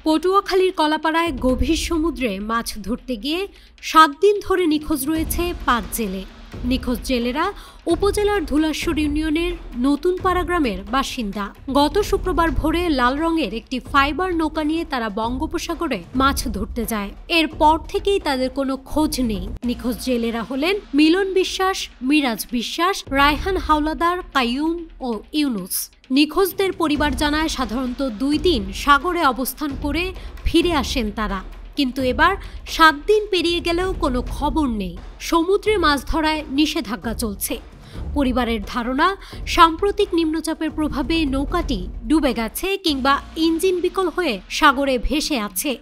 পটুয়াখালীর কলাপাড়ায় গভীর সমুদ্রে মাছ ধরতে গিয়ে ৭ দিন ধরে নিখোঁজ রয়েছে ৫ জেলে। নিখোঁজ জেলেরা উপজেলার ধুলাশ্বর ইউনিয়নের নতুন পাড়া গ্রামের বাসিন্দা। গত শুক্রবার ভোরে লাল রঙের একটি ফাইবার নৌকা নিয়ে তারা বঙ্গোপসাগরে মাছ ধরতে যায়। এরপর থেকেই তাদের কোনো খোঁজ নেই। নিখোঁজ জেলেরা হলেন মিলন বিশ্বাস, মিরাজ বিশ্বাস, রায়হান হাওলাদার, কাইয়ুম ও ইউনুস। নিখোঁজদের পরিবার জানায় সাধারণত ২ দিন সাগরে অবস্থান করে ফিরে আসেন তারা, কিন্তু এবার ৭ দিন পেরিয়ে গেলেও কোনো খবর নেই। সমুদ্রে মাছ ধরায় নিষেধাজ্ঞা চলছে। পরিবারের ধারণা, সাম্প্রতিক নিম্নচাপের প্রভাবে নৌকাটি ডুবে গেছে কিংবা ইঞ্জিন বিকল হয়ে সাগরে ভেসে আছে।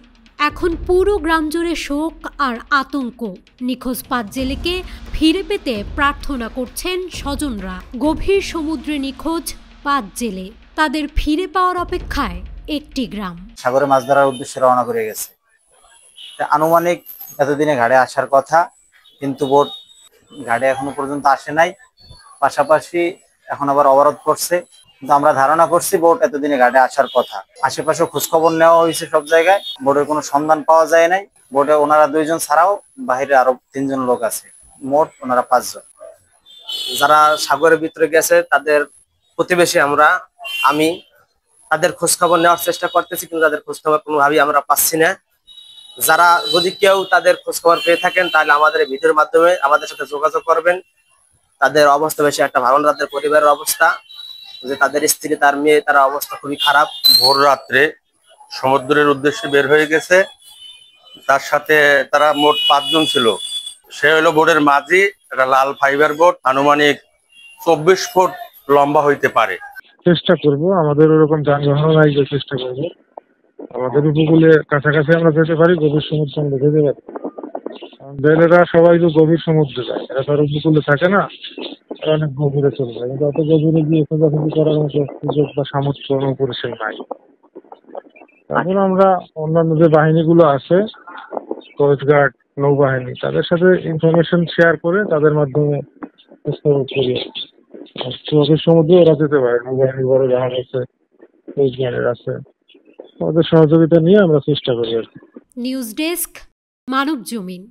এখন পুরো গ্রাম জুড়ে শোক আর আতঙ্ক। নিখোঁজ ৫ জেলেকে ফিরে পেতে প্রার্থনা করছেন স্বজনরা। গভীর সমুদ্রে নিখোঁজ ৫ জেলে, তাদের ফিরে পাওয়ার অপেক্ষায় একটি গ্রাম। সাগরে মাছ ধরার উদ্দেশ্যে রওনা করে গেছে। আনুমানিক এতদিনে ঘাটে আসার কথা, কিন্তু বোট ঘাটে এখনো পর্যন্ত আসে নাই। পাশাপাশি এখন আবার অবরোধ করছে, কিন্তু আমরা ধারণা করছি বোট এতদিনে ঘাটে আসার কথা। আশেপাশে খোঁজখবর নেওয়া হয়েছে সব জায়গায়, বোটের কোনো সন্ধান পাওয়া যায় নাই। বোটে ওনারা ২ জন ছাড়াও বাহিরে আরো ৩ জন লোক আছে, মোট ওনারা ৫ জন। যারা সাগরের ভিতরে গেছে তাদের প্রতিবেশী আমি তাদের খোঁজখবর নেওয়ার চেষ্টা করতেছি, কিন্তু তাদের খোঁজখবর কোনোভাবেই আমরা পাচ্ছি না। যারা যদি কেউ তাদের খোঁজখবর পেয়ে থাকেন তাহলে আমাদের ভিডিওর মাধ্যমে আমাদের সাথে যোগাযোগ করবেন। তাদের অবস্থা বেশি একটা ভালো না, তাদের পরিবারের অবস্থা, যে তাদের স্ত্রী তার মেয়ে, তার অবস্থা খুবই খারাপ। ভোর রাত্রে সমুদ্রের উদ্দেশ্যে বের হয়ে গেছে, তার সাথে তারা মোট ৫ জন ছিল। সে হলো বোটের মাঝি, একটা লাল ফাইবার বোট, আনুমানিক ২৪ ফুট লম্বা হইতে পারে। চেষ্টা করব, আমাদের ওরকম যানবাহন নাই, যে চেষ্টা করবো আমাদের উপকূলে কাছাকাছি আমরা যেতে পারি, গভীর সমুদ্রে আমরা যেতে পারি। জেলেরা সবাই তো গভীর সমুদ্রে যায়, এরা তার উপকূলে থাকে না, এরা অনেক গভীরে চলে যায়, কিন্তু অত গভীরে গিয়ে খোঁজাখুঁজি করার মতো সুযোগ বা সামর্থ্য পরিসীম নাই। এখন আমরা অন্যান্য যে বাহিনীগুলো আছে, কোস্টগার্ড, নৌবাহিনী, তাদের সাথে ইনফরমেশন শেয়ার করে তাদের মাধ্যমে করি। গভীর সমুদ্রে ওরা যেতে পারে, নৌবাহিনীর বড় জাহাজ আছে, কোস্টগার্ডের আছে, ওদের সহযোগিতা নিয়ে আমরা চেষ্টা করি আর কি। নিউজ ডেস্ক, মানব জমিন।